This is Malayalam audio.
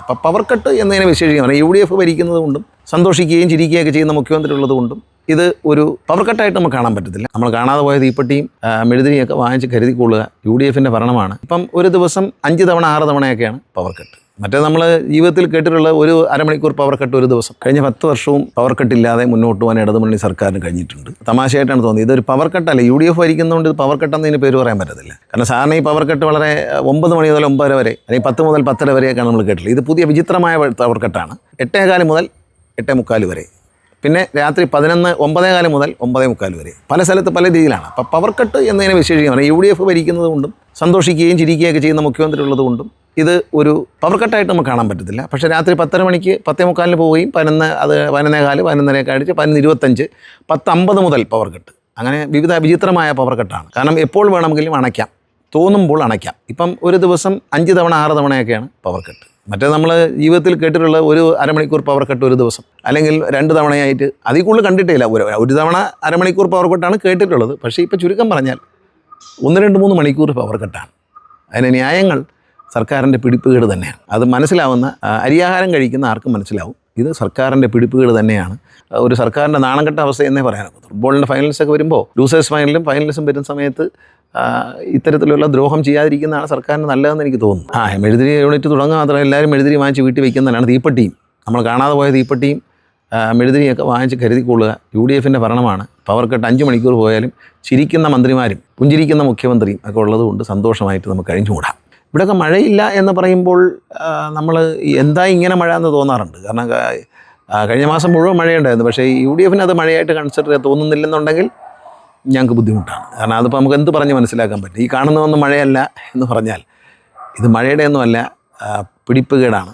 അപ്പോൾ പവർ കട്ട് എന്നതിനെ വിശേഷിക്കാൻ UDF ഭരിക്കുന്നത് കൊണ്ടും സന്തോഷിക്കുകയും ചിരിക്കുകയൊക്കെ ചെയ്യുന്ന മുഖ്യമന്ത്രി ഉള്ളത് കൊണ്ടും ഇത് ഒരു പവർ കട്ടായിട്ട് നമുക്ക് കാണാൻ പറ്റത്തില്ല. നമ്മൾ കാണാതെ പോയ തീപ്പെട്ടിയും മെഴുതിരിയൊക്കെ വാങ്ങിച്ച് കരുതിക്കൊള്ളുക. UDFൻ്റെ ഭരണമാണ്. ഇപ്പം ഒരു ദിവസം 5 തവണ 6 തവണയൊക്കെയാണ് പവർ കട്ട്. മറ്റേ നമ്മൾ ജീവിതത്തിൽ കേട്ടിട്ടുള്ള ഒരു അരമണിക്കൂർ പവർ കട്ട് ഒരു ദിവസം. കഴിഞ്ഞ 10 വർഷവും പവർ കട്ടില്ലാതെ മുന്നോട്ട് പോകാൻ ഇടതുമുന്നണി സർക്കാരിന് കഴിഞ്ഞിട്ടുണ്ട്. തമാശയായിട്ടാണ് തോന്നിയത്. ഇതൊരു പവർ കട്ടല്ല. UDF ഭരിക്കുന്നതുകൊണ്ട് ഇത് പവർ കട്ടെന്നതിന് പേര് പറയാൻ പറ്റത്തില്ല. കാരണം സാറിന് ഈ പവർ കട്ട് വളരെ 9 മണി മുതൽ 9:30 വരെ അല്ലെങ്കിൽ 10 മുതൽ 10:30 വരെയൊക്കെയാണ് നമ്മൾ കേട്ടിട്ടുള്ളത്. ഇത് പുതിയ വിചിത്രമായ പവർ കട്ടാണ്. 8:15 മുതൽ 8:45 വരെ, പിന്നെ രാത്രി 9:15 മുതൽ 9:45 വരെ. പല സ്ഥലത്ത് പല രീതിയിലാണ്. അപ്പോൾ പവർ കട്ട് എന്നതിനെ വിശേഷിക്കാൻ UDF ഭരിക്കുന്നത് കൊണ്ടും സന്തോഷിക്കുകയും ചിരിക്കുകയൊക്കെ ചെയ്യുന്ന മുഖ്യമന്ത്രി ഉള്ളത് കൊണ്ടും ഇത് ഒരു പവർ കട്ടായിട്ട് നമുക്ക് കാണാൻ പറ്റത്തില്ല. പക്ഷേ രാത്രി 10:30 മണിക്ക് 10:45 പോവുകയും 11:15 11:30 അടിച്ച് 11:25 10:50 മുതൽ പവർ കട്ട്. അങ്ങനെ വിചിത്രമായ പവർ കട്ടാണ്. കാരണം എപ്പോൾ വേണമെങ്കിലും അണയ്ക്കാം, തോന്നുമ്പോൾ അണയ്ക്കാം. ഇപ്പം ഒരു ദിവസം 5 തവണ 6 തവണയൊക്കെയാണ് പവർ കട്ട്. മറ്റേ നമ്മൾ ജീവിതത്തിൽ കേട്ടിട്ടുള്ള ഒരു അരമണിക്കൂർ പവർ കട്ട് ഒരു ദിവസം, അല്ലെങ്കിൽ 2 തവണയായിട്ട് അതിൽ കൂടുതൽ കണ്ടിട്ടില്ല. ഒരു തവണ അരമണിക്കൂർ പവർ കട്ടാണ് കേട്ടിട്ടുള്ളത്. പക്ഷേ ഇപ്പോൾ ചുരുക്കം പറഞ്ഞാൽ 1, 2, 3 മണിക്കൂർ പവർ കട്ടാണ്. അതിന് ന്യായങ്ങൾ സർക്കാരിൻ്റെ പിടിപ്പുകേട് തന്നെയാണ്. അത് മനസ്സിലാവുന്ന അരിയാഹാരം കഴിക്കുന്ന ആർക്കും മനസ്സിലാവും ഇത് സർക്കാരിൻ്റെ പിടിപ്പുകേട് തന്നെയാണ്. ഒരു സർക്കാരിൻ്റെ നാണംകെട്ട അവസ്ഥ എന്നേ പറയാനൊക്കെ. ഫുട്ബോളിൻ്റെ ഫൈനൽസൊക്കെ വരുമ്പോൾ ലൂസേഴ്സ് ഫൈനലും ഫൈനലിസും വരുന്ന സമയത്ത് ഇത്തരത്തിലുള്ള ദ്രോഹം ചെയ്യാതിരിക്കുന്നതാണ് സർക്കാരിന് നല്ലതെന്ന് എനിക്ക് തോന്നുന്നു. മെഴുതിരി യൂണിറ്റ് തുടങ്ങുക മാത്രമല്ല, എല്ലാവരും മെഴുതിരി വാങ്ങിച്ച് വീട്ടിൽ വയ്ക്കുന്നതാണ്. തീപ്പെട്ടിയും നമ്മൾ കാണാതെ പോയ തീപ്പെട്ടിയും മെഴുതിരിയൊക്കെ വാങ്ങിച്ച് കരുതിക്കൊള്ളുക. UDFൻ്റെ ഭരണമാണ്. പവർ കട്ട് 5 മണിക്കൂർ പോയാലും ചിരിക്കുന്ന മന്ത്രിമാരും പുഞ്ചിരിക്കുന്ന മുഖ്യമന്ത്രിയും ഒക്കെ ഉള്ളതുകൊണ്ട് സന്തോഷമായിട്ട് നമുക്ക് കഴിഞ്ഞുകൂടാം. ഇവിടെയൊക്കെ മഴയില്ല എന്ന് പറയുമ്പോൾ നമ്മൾ എന്താ ഇങ്ങനെ മഴ എന്ന് തോന്നാറുണ്ട്. കാരണം കഴിഞ്ഞ മാസം മുഴുവൻ മഴയുണ്ടായിരുന്നു. പക്ഷേ UDFന് അത് മഴയായിട്ട് കൺസിഡർ തോന്നുന്നില്ലെന്നുണ്ടെങ്കിൽ ഞങ്ങൾക്ക് ബുദ്ധിമുട്ടാണ്. കാരണം അതിപ്പോൾ നമുക്ക് എന്ത് പറഞ്ഞ് മനസ്സിലാക്കാൻ പറ്റും. ഈ കാണുന്നതൊന്നും മഴയല്ല എന്ന് പറഞ്ഞാൽ ഇത് മഴയുടെ ഒന്നുമല്ല, പിടിപ്പുകേടാണ്.